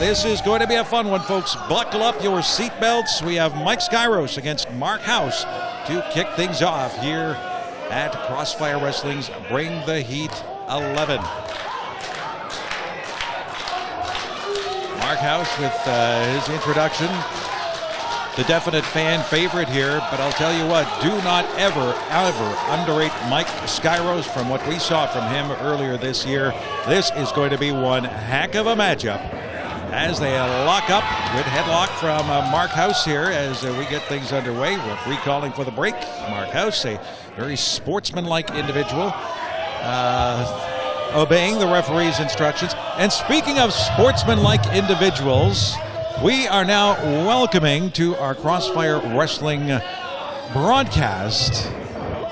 this is going to be a fun one, folks. Buckle up your seatbelts. We have Mike Skyros against Marc Hauss to kick things off here at Crossfire Wrestling's Bring the Heat 11. Marc Hauss with his introduction, the definite fan favorite here, but I'll tell you what, do not ever underrate Mike Skyros. From what we saw from him earlier this year, this is going to be one heck of a matchup as they lock up. Good headlock from Marc Hauss here as we get things underway. Referee calling for the break. Marc Hauss, a very sportsmanlike individual, obeying the referee's instructions. And speaking of sportsmanlike individuals, we are now welcoming to our Crossfire Wrestling broadcast.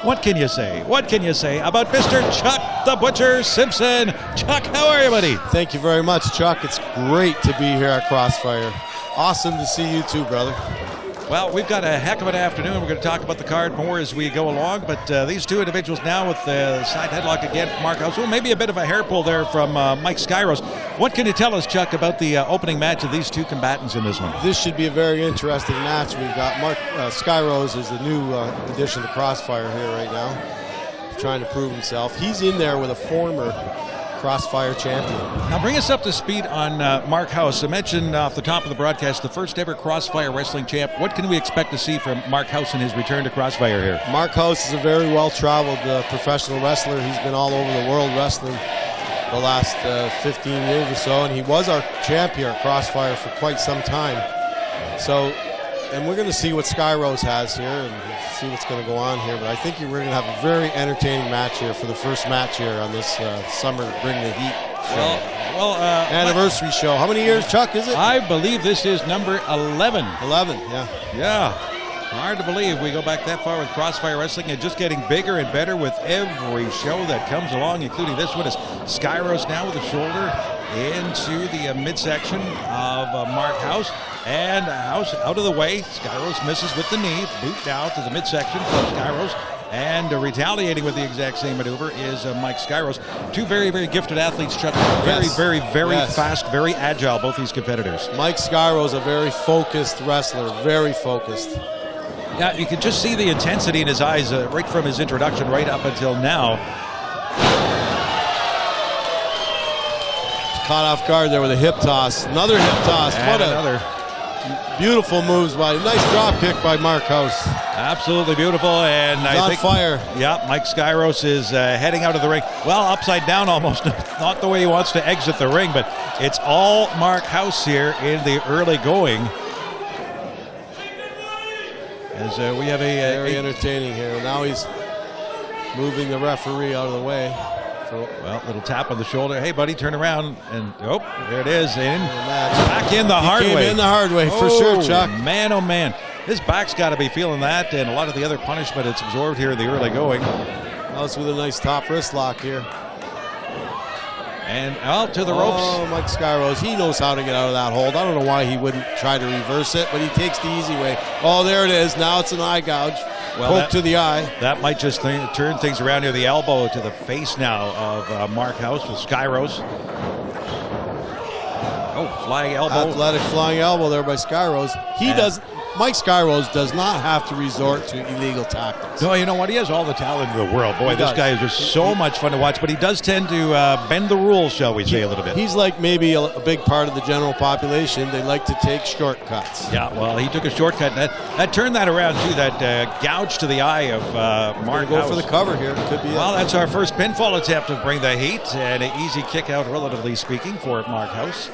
What can you say? What can you say about Mr. Chuck the Butcher Simpson? Chuck, how are you, buddy? Thank you very much, Chuck. It's great to be here at Crossfire. Awesome to see you too, brother. Well, we've got a heck of an afternoon. We're going to talk about the card more as we go along, but these two individuals now with the side headlock again from Marc Hauss. Well, maybe a bit of a hair pull there from Mike Skyros. What can you tell us, Chuck, about the opening match of these two combatants in this one? This should be a very interesting match. We've got Marc Skyros is the new addition to Crossfire here right now, trying to prove himself. He's in there with a former Crossfire champion. Now bring us up to speed on Marc Hauss. I mentioned off the top of the broadcast, the first ever Crossfire Wrestling champ. What can we expect to see from Marc Hauss in his return to Crossfire here? Marc Hauss is a very well-traveled professional wrestler. He's been all over the world wrestling the last 15 years or so, and he was our champ here at Crossfire for quite some time. So, and we're going to see what Skyros has here and see what's going to go on here. But I think we're going to have a very entertaining match here for the first match here on this summer Bring the Heat show. Anniversary show. How many years, Chuck, is it? I believe this is number 11. 11, yeah. Yeah. Hard to believe we go back that far with Crossfire Wrestling, and just getting bigger and better with every show that comes along, including this one. Is Skyros now with a shoulder into the midsection of Marc Hauss, and Hauss out of the way. Skyros misses with the knee, boot down to the midsection from Skyros, and retaliating with the exact same maneuver is Mike Skyros. Two very, very gifted athletes, Chuck. Very fast, very agile, both these competitors. Mike Skyros, a very focused wrestler, very focused. Yeah, you can just see the intensity in his eyes right from his introduction right up until now. Caught off guard there with a hip toss. Another hip toss. And what another. Beautiful moves by, nice drop kick by Marc Hauss. Absolutely beautiful, and I think fire. Yeah, Mike Skyros is heading out of the ring. Well, upside down almost, not the way he wants to exit the ring, but it's all Marc Hauss here in the early going. As we have very entertaining here. Now he's moving the referee out of the way. Well, little tap on the shoulder. Hey, buddy, turn around. And, oh, there it is. Back in the hard way. Came in the hard way, for sure, Chuck. Man, oh, man. His back's got to be feeling that, and a lot of the other punishment it's absorbed here in the early going. Hauss with a nice top wrist lock here. And out to the ropes. Oh, Mike Skyros, he knows how to get out of that hold. I don't know why he wouldn't try to reverse it, but he takes the easy way. Oh, there it is. Now it's an eye gouge. Well, poke to the eye. That might just turn things around near the elbow to the face now of Marc Hauss with Skyros. Oh, flying elbow. Athletic flying elbow there by Skyros. Mike Skyros does not have to resort to illegal tactics. No, you know what? He has all the talent in the world. Boy, this guy is just so much fun to watch, but he does tend to bend the rules, shall we say, a little bit. He's like maybe a big part of the general population. They like to take shortcuts. Yeah, well, he took a shortcut. That turned that around, too. That gouge to the eye of Marc Hauss. Go for the cover here. Could be well, that's our first pinfall attempt to Bring the Heat, and an easy kick out, relatively speaking, for Marc Hauss.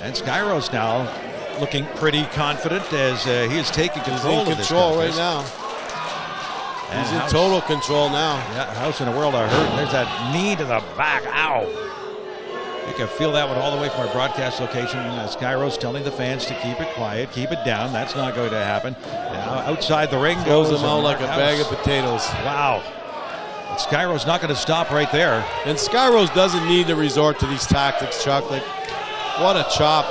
And Skyros now looking pretty confident as he is taking control of this. He's in control right now. He's in total control now. Yeah, Hauss in a world of hurt. There's that knee to the back. Ow. You can feel that one all the way from our broadcast location. Skyros telling the fans to keep it quiet, keep it down. That's not going to happen. Now outside the ring goes him out like a bag of potatoes. Wow. But Skyros not going to stop right there. And Skyros doesn't need to resort to these tactics, Chuck. Like, what a chop.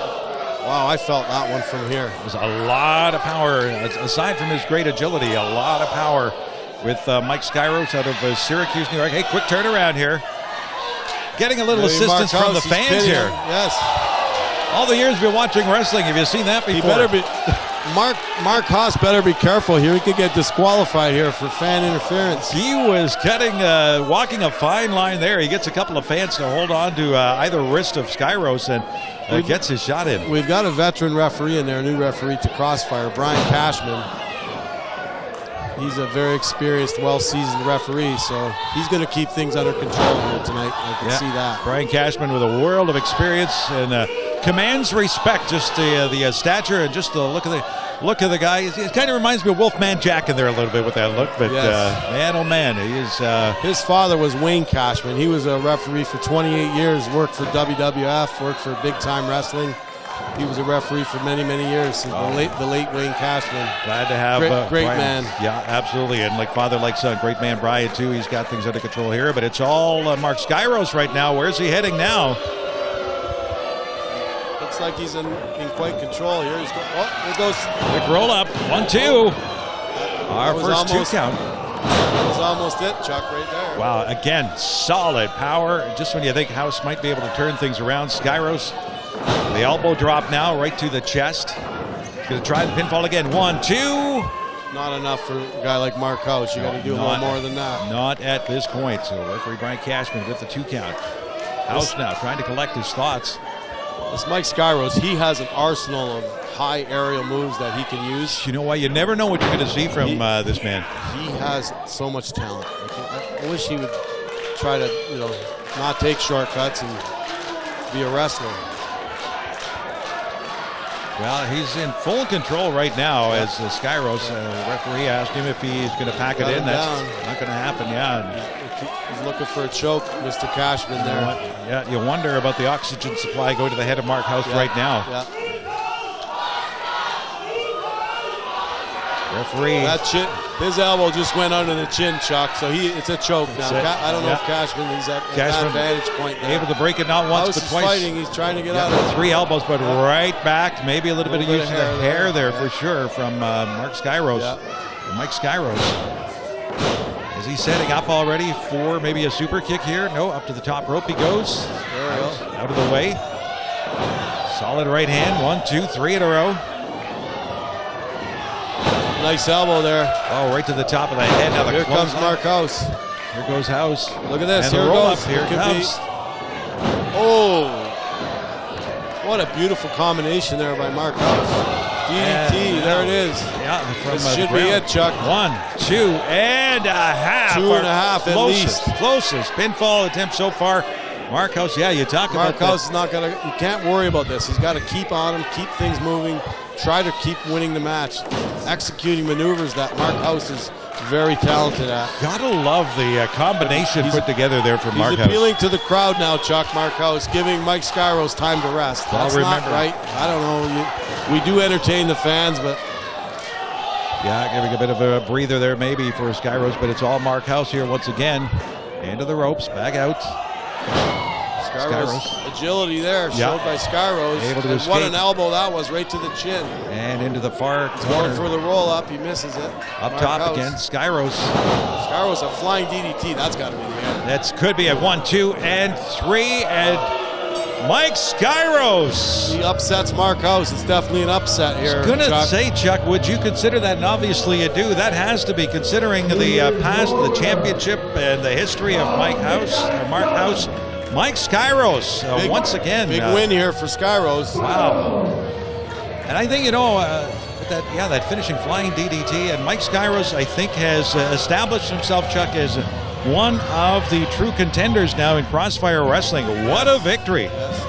Wow, I felt that one from here. There's a lot of power, aside from his great agility, a lot of power with Mike Skyros out of Syracuse, New York. Hey, quick turnaround here. getting a little Maybe assistance Marc from the Hauss, he's fans pinning here. him. Yes. All the years we've been watching wrestling, have you seen that before? He better be. Marc Hauss better be careful here. He could get disqualified here for fan interference. He was walking a fine line there. He gets a couple of fans to hold on to either wrist of Skyros and gets his shot in. We've got a veteran referee in there, a new referee to Crossfire, Brian Cashman. He's a very experienced, well-seasoned referee, so he's going to keep things under control here tonight. I can see that. Brian Cashman with a world of experience and commands respect. Just the stature and just the look of the guy. It kind of reminds me of Wolfman Jack in there a little bit with that look. But man, oh man, he is. His father was Wayne Cashman. He was a referee for 28 years. Worked for WWF. Worked for Big Time Wrestling. He was a referee for many, many years. The late Wayne Cashman. Glad to have great Brian. man. Yeah, absolutely. And like father, like son, great man Brian too. He's got things under control here. But it's all Marc Skyros right now. Where's he heading now? Looks like he's in quite control here. Here goes. Quick roll up. 1-2. Our first two count. That was almost it, Chuck, right there. Wow, again, solid power. Just when you think Hauss might be able to turn things around, Skyros, the elbow drop now right to the chest. Going to try the pinfall again. 1-2. Not enough for a guy like Marc Hauss. You got to do a little more than that. Not at this point. So referee Brian Cashman with the 2 count. Hauss now trying to collect his thoughts. This Mike Skyros, he has an arsenal of high aerial moves that he can use. You know why? You never know what you're going to see from this man. He has so much talent. I wish he would try to, not take shortcuts and be a wrestler. Well, he's in full control right now as Skyros. Referee asked him if he's going to pack it in. That's not going to happen, He's looking for a choke, Mr. Cashman there. Yeah, you wonder about the oxygen supply going to the head of Marc Hauss right now. Yeah. Referee. His elbow just went under the chin, Chuck, so it's a choke now. I don't know if Cashman, he's at that vantage point now. Able to break it not once, Hauss but twice. Fighting. He's trying to get out of it. 3 elbows, but right back. Maybe a little bit of use of the hair there for sure from Marc Skyros. Mike Skyros. Is he setting up already for maybe a super kick here? No, up to the top rope he goes. Out of the way. Solid right hand. 1, 2, 3 in a row. Nice elbow there. Oh, right to the top of the head. Now here comes Marc Hauss. Here goes Hauss. Look at this. And here the roll goes. up. Here comes. Oh, what a beautiful combination there by Marc Hauss. DDT, there it is. Yeah, this should be it, Chuck. 1, 2, and a half. 2.5 at least. Closest pinfall attempt so far. Marc Hauss, you talk about Marc Hauss is not going to, you can't worry about this. He's got to keep on him, keep things moving, try to keep winning the match, executing maneuvers that Marc Hauss is very talented at. Gotta love the combination put together there for Marc Hauss. He's appealing to the crowd now, Chuck. Marc Hauss giving Mike Skyros time to rest. That's not right. I don't know. We do entertain the fans, but yeah, giving a bit of a breather there maybe for Skyros, but it's all Marc Hauss here once again. Into the ropes, back out. Skyros. Agility there showed by Skyros. Able to escape. What an elbow that was, right to the chin. And into the far corner. Going for the roll up, he misses it. Up top again, Skyros. Skyros, a flying DDT, that's got to be the end. That could be a 1, 2, and 3, and Mike Skyros. He upsets Marc Hauss. It's definitely an upset here. I was going to say, Chuck, would you consider that? And obviously you do. That has to be, considering the past, the championship, and the history of Marc Hauss. Mike Skyros, once again. Big win here for Skyros. Wow. And I think, that finishing flying DDT, and Mike Skyros, I think, has established himself, Chuck, as one of the true contenders now in Crossfire Wrestling. What a victory. Yes,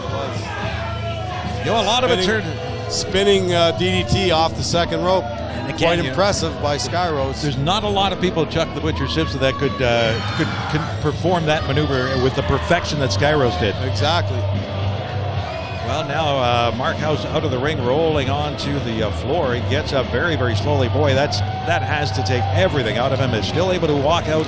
it A was. lot of it's spinning DDT off the second rope. Quite impressive by Skyros. There's not a lot of people, Chuck the Butcher Simpson, that could perform that maneuver with the perfection that Skyros did. Exactly. Well, now Marc Hauss out of the ring, rolling onto the floor. He gets up very, very slowly. Boy, that has to take everything out of him. Is still able to walk out,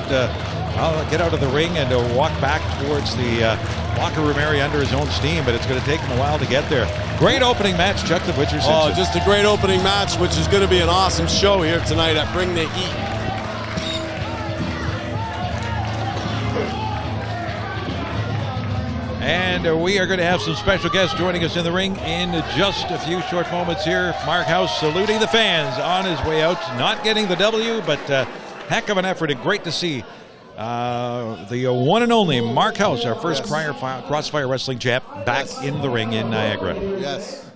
get out of the ring and walk back towards the locker room area under his own steam, but it's going to take him a while to get there. Great opening match, Chuck the Butcher Simpson. Oh, just a great opening match, which is going to be an awesome show here tonight at Bring the Heat. And we are going to have some special guests joining us in the ring in just a few short moments here. Marc Hauss saluting the fans on his way out. Not getting the W, but heck of an effort, and great to see the one and only Marc Hauss, our first Crossfire Wrestling champ, back in the ring in Niagara. Yes.